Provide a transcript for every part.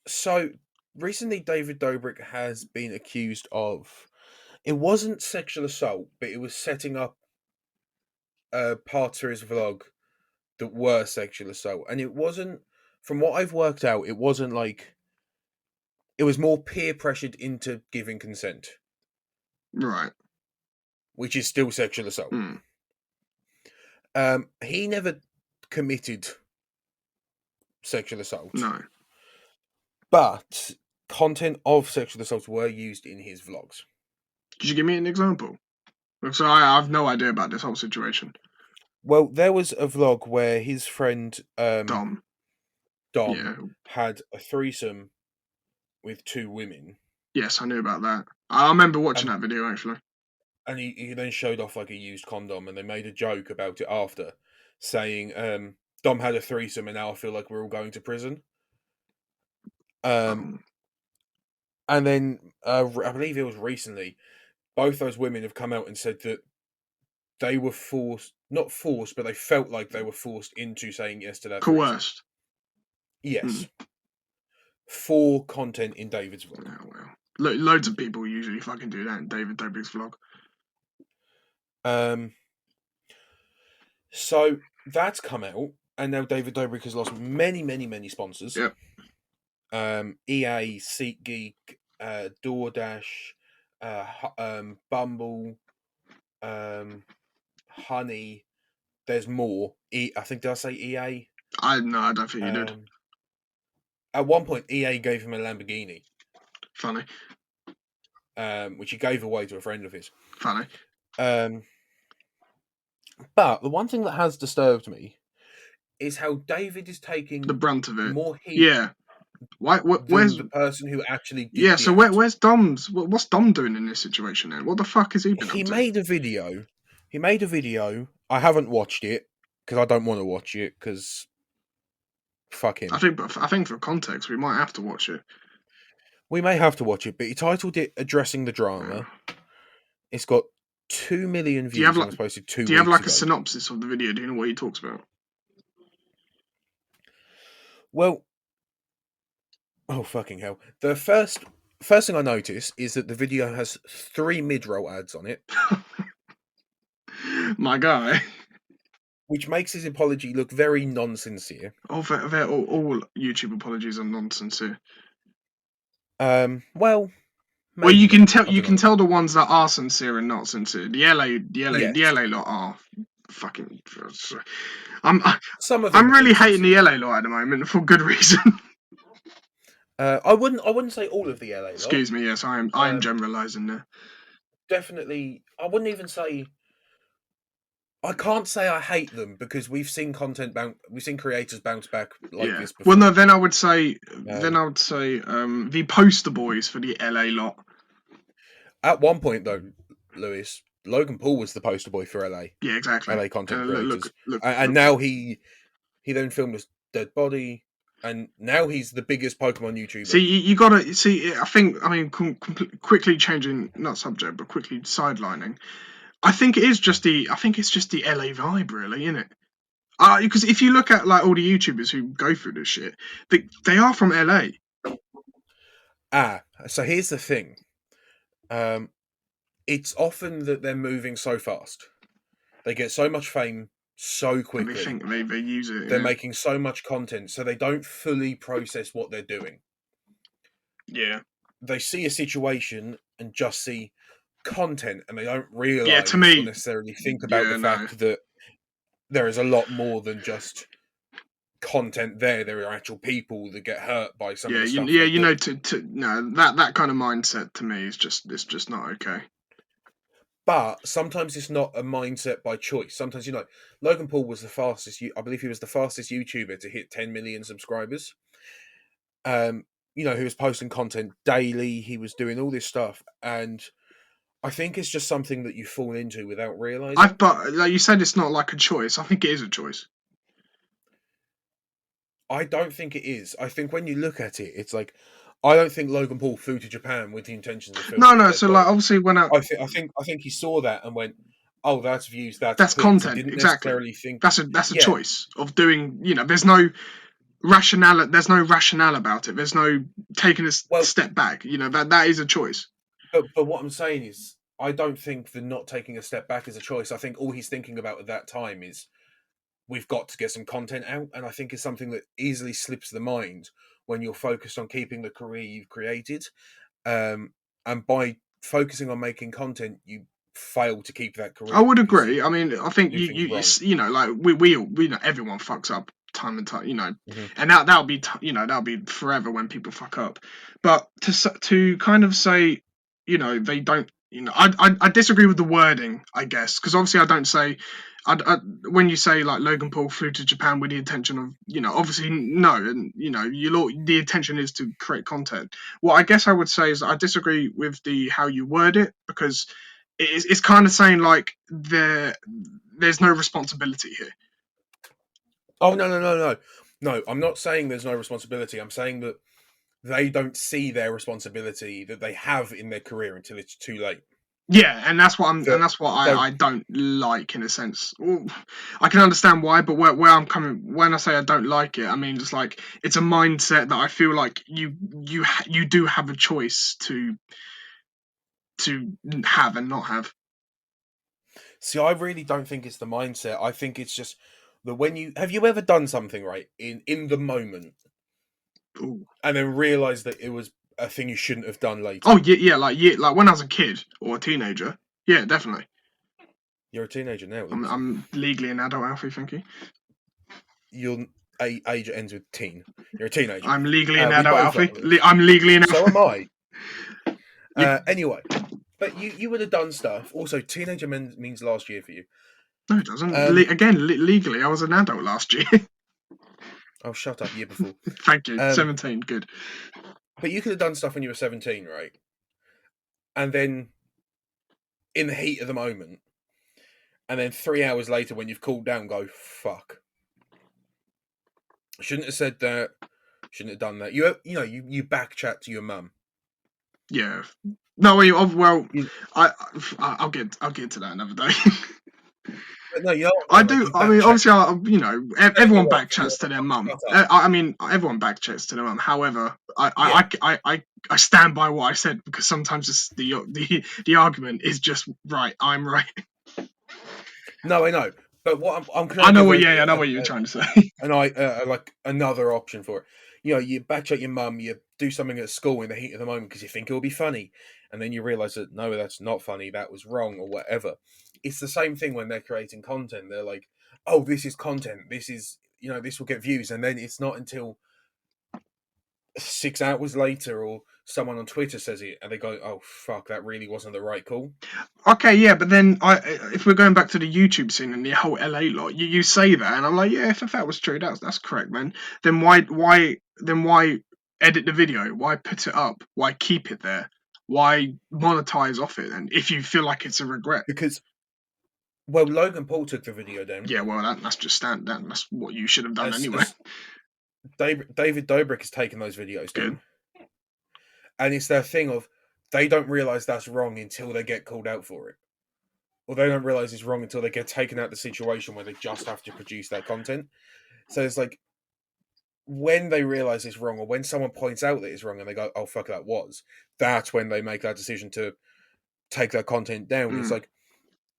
So recently, David Dobrik has been accused of. It wasn't sexual assault, but it was setting up parts of his vlog that were sexual assault, and it wasn't. From what I've worked out, it wasn't like it was more peer pressured into giving consent, Right. which is still sexual assault. Mm. He never committed sexual assault, No. but content of sexual assault were used in his vlogs. Could you give me an example? So I have no idea about this whole situation. Well, there was a vlog where his friend Dom. Yeah. had a threesome with two women. Yes, I knew about that. I remember watching And that video actually. and he then showed off like a used condom, and they made a joke about it after, saying Dom had a threesome and now I feel like we're all going to prison. Oh. And then I believe it was recently, both those women have come out and said that they were not forced, but they felt like they were forced into saying yes to that threesome. Coerced. Yes. For content in David's vlog. Oh, well. Loads of people usually fucking do that in David Dobrik's vlog. So that's come out, and now David Dobrik has lost many sponsors. Yep. EA, SeatGeek, DoorDash, Bumble, Honey. There's more. I think, did I say EA? I don't think you did. At one point, EA gave him a Lamborghini. Funny. Which he gave away to a friend of his. Funny. But the one thing that has disturbed me is how David is taking the brunt of it. More heat. Yeah. Where's the person who actually did Yeah, so where's Dom's? What's Dom doing in this situation then? What the fuck has he been up to? He made a video. I haven't watched it because I don't want to watch it because fuck him. I think for context we might have to watch it. We may have to watch it, but he titled it "Addressing the Drama." It's got 2 million views. And was posted 2 weeks ago. Do you have like a synopsis of the video? Do you know what he talks about? Well, oh fucking hell! The first thing I notice is that the video has 3 mid-roll ads on it. My guy. Which makes his apology look very non-sincere. All YouTube apologies are non-sincere. Well, you can tell the ones that are sincere and not sincere. The LA lot are fucking. I'm really hating the LA lot at the moment for good reason. I wouldn't say all of the LA lot. Excuse me. Yes, I'm generalizing there. Definitely, I wouldn't even say. I can't say I hate them because we've seen creators bounce back like this before. Well, no, then I would say the poster boys for the LA lot. At one point, though, Lewis, Logan Paul was the poster boy for LA. Yeah, exactly. LA content creators, and now he then filmed his dead body, and now he's the biggest Pokemon YouTuber. See, you gotta see. I mean, quickly changing, not subject, but quickly sidelining. I think it's just the LA vibe, really, isn't it? Because if you look at like all the YouTubers who go through this shit, they are from LA. So here's the thing. It's often that they're moving so fast. They get so much fame so quickly. And they think they use it. They're making so much content, so they don't fully process what they're doing. Yeah. They see a situation and just see content, and they don't realize or necessarily think about the fact that there is a lot more than just content there. There are actual people that get hurt by some of the stuff. That kind of mindset to me is just not okay. But sometimes it's not a mindset by choice. Sometimes, Logan Paul was the fastest. I believe he was the fastest YouTuber to hit 10 million subscribers. He was posting content daily. He was doing all this stuff, and I think it's just something that you fall into without realizing. But like you said, it's not like a choice. I think it is a choice. I don't think it is. I think when you look at it, it's like, I don't think Logan Paul flew to Japan with the intentions of filming. No. So like, obviously, when I think he saw that and went, "Oh, that's views. That's content." He didn't exactly. necessarily think That's a choice of doing. There's no rationale. There's no rationale about it. There's no taking a Well, step back. That is a choice. but what I'm saying is, I don't think the not taking a step back is a choice. I think all he's thinking about at that time is we've got to get some content out, and I think it's something that easily slips the mind when you're focused on keeping the career you've created. And by focusing on making content, you fail to keep that I career would because you agree. I mean, I think do things wrong. like we know everyone fucks up time and time, Hmm. and that'll be that'll be forever when people fuck up. But to kind of say, they don't, I disagree with the wording, I guess, because obviously I don't say. When you say like Logan Paul flew to Japan with the intention of, obviously no, and the intention is to create content. What I guess I would say is I disagree with the how you word it, because it's kind of saying like there's no responsibility here. Oh no! I'm not saying there's no responsibility. I'm saying that they don't see their responsibility that they have in their career until it's too late. Yeah, and that's what That so I don't like, in a sense. Well, I can understand why, but where I'm coming, when I say I don't like it, I mean just like it's a mindset that I feel like you do have a choice to have and not have. see, I really don't think it's the mindset. I think it's just that when you have you ever done something right in the moment Ooh. and then realize that it was a thing you shouldn't have done later. Oh yeah, like when I was a kid or a teenager. Yeah, definitely. You're a teenager now, I'm Lucy. I'm legally an adult, Alfie. Thank you. Your age ends with teen. You're a teenager. I'm legally an We adult, both are, Alfie. Lucy. I'm legally an So am adult. I. You, Anyway, but you would have done stuff. Also, teenager means last year for you. no, it doesn't. Um, Legally, I was an adult last year. oh, shut up, year before. Thank you. Um, 17, good. but you could have done stuff when you were 17, right? And then in the heat of the moment, and then 3 hours later, when you've cooled down, go fuck. Shouldn't have said that. Shouldn't have done that. You back chat to your mum. Yeah. No, well, You, I'll get to that another day. but no, you know what I I mean. Like do. you I back mean, chat. obviously, Telling your everyone wife, back chats to their mum. shut up. I mean, everyone back chats to their mum. However, Yeah. I stand by what I said, because sometimes the argument is just right. I'm right. No, I know. But can I I know give what. Yeah, I know what you're trying to say. like another option for it. You back chat your mum. You do something at school in the heat of the moment because you think it will be funny, and then you realise that no, that's not funny. That was wrong or whatever. It's the same thing when they're creating content. They're like, "Oh, this is content. This is this will get views," and then it's not until 6 hours later or someone on Twitter says it, and they go, "Oh fuck, that really wasn't the right call." Okay, yeah, but then if we're going back to the YouTube scene and the whole LA lot, you say that, and I'm like, yeah, if that was true, that's correct, man. Then why edit the video? Why put it up? Why keep it there? Why monetize off it? And if you feel like it's a regret, Because well, Logan Paul took the video down. yeah, well, that's just that's what you should have done anyway. As David Dobrik has taken those videos Good. down, and it's their thing of they don't realize that's wrong until they get called out for it, or they don't realize it's wrong until they get taken out of the situation where they just have to produce that content. So it's like when they realize it's wrong, or when someone points out that it's wrong, and they go, "Oh fuck, that was," that's when they make that decision to take that content down. It's Mm. like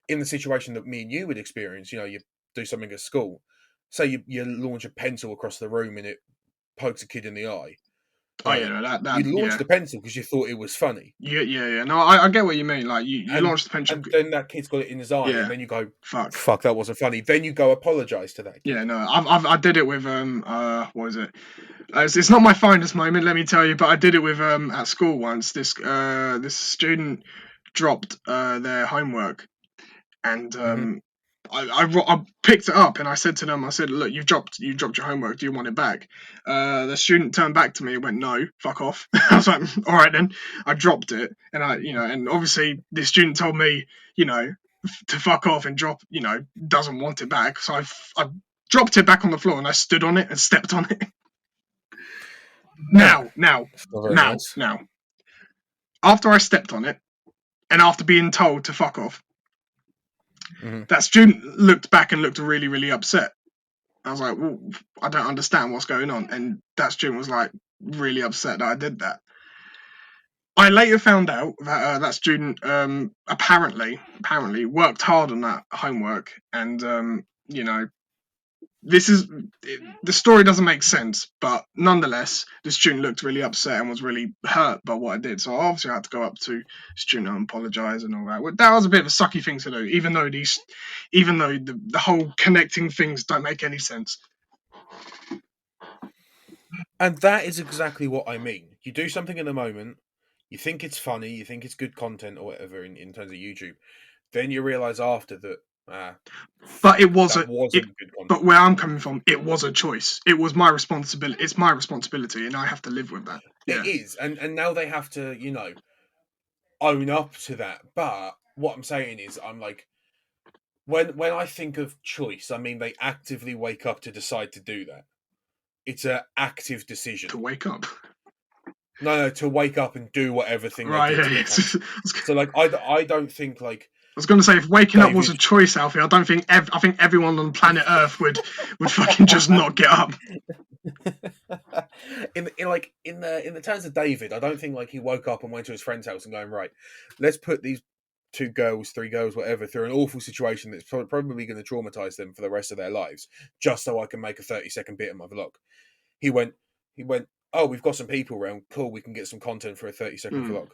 in the situation that me and you would experience. You do something at school, say you launch a pencil across the room and it pokes a kid in the eye. Oh yeah, Right. no, that You launched yeah. the pencil because you thought it was funny. Yeah. No, I get what you mean. Like you And launched the pension. then that kid's got it in his eye, and Yeah. then you go, Fuck. "Fuck, that wasn't funny." Then you go apologize to that Yeah, kid. no, I did it with what was it? It's not my finest moment, let me tell you, but I did it with at school once. This student dropped their homework, and Hmm. I picked it up, and I said to them, I said, look, you've dropped your homework. Do you want it back? The student turned back to me and went, no, fuck off. I was like, all right then. I dropped it, and and obviously the student told me, to fuck off and drop, doesn't want it back. So I dropped it back on the floor, and I stood on it and stepped on it. Ah, Now, now, it's not very now, nice. now. After I stepped on it, and after being told to fuck off, Hmm. that student looked back and looked really, really upset. I was like, well, I don't understand what's going on. And that student was like really upset that I did that. I later found out that that student apparently worked hard on that homework, and you know, this is the story doesn't make sense, but nonetheless, the student looked really upset and was really hurt by what I did. So I obviously had to go up to the student and apologise and all that. Well, that was a bit of a sucky thing to do, even though the whole connecting things don't make any sense. And that is exactly what I mean. You do something in the moment, you think it's funny, you think it's good content or whatever in terms of YouTube, then you realise after that, But it fuck, that wasn't it. wasn't good But content. where I'm coming from, it was a choice. It was my responsibility. It's my responsibility, and I have to live with that. It Yeah, is, and now they have to, own up to that. But what I'm saying is, I'm like, when I think of choice, I mean they actively wake up to decide to do that. It's an active to decision. wake up. No, to wake up and do whatever thing they Right. did Yeah. to get Yes. cancelled. So like, I don't think like I was going to say, if waking up was a David. choice, Alfie, I don't think I think everyone on planet Earth would fucking just not get up. In the terms of David, I don't think like he woke up and went to his friend's house and going, right, let's put these two girls, three girls, whatever, through an awful situation that's probably going to traumatize them for the rest of their lives, just so I can make a 30-second bit of my vlog. He went, he went. Oh, we've got some people around. Cool, we can get some content for a 30-second Mm. vlog.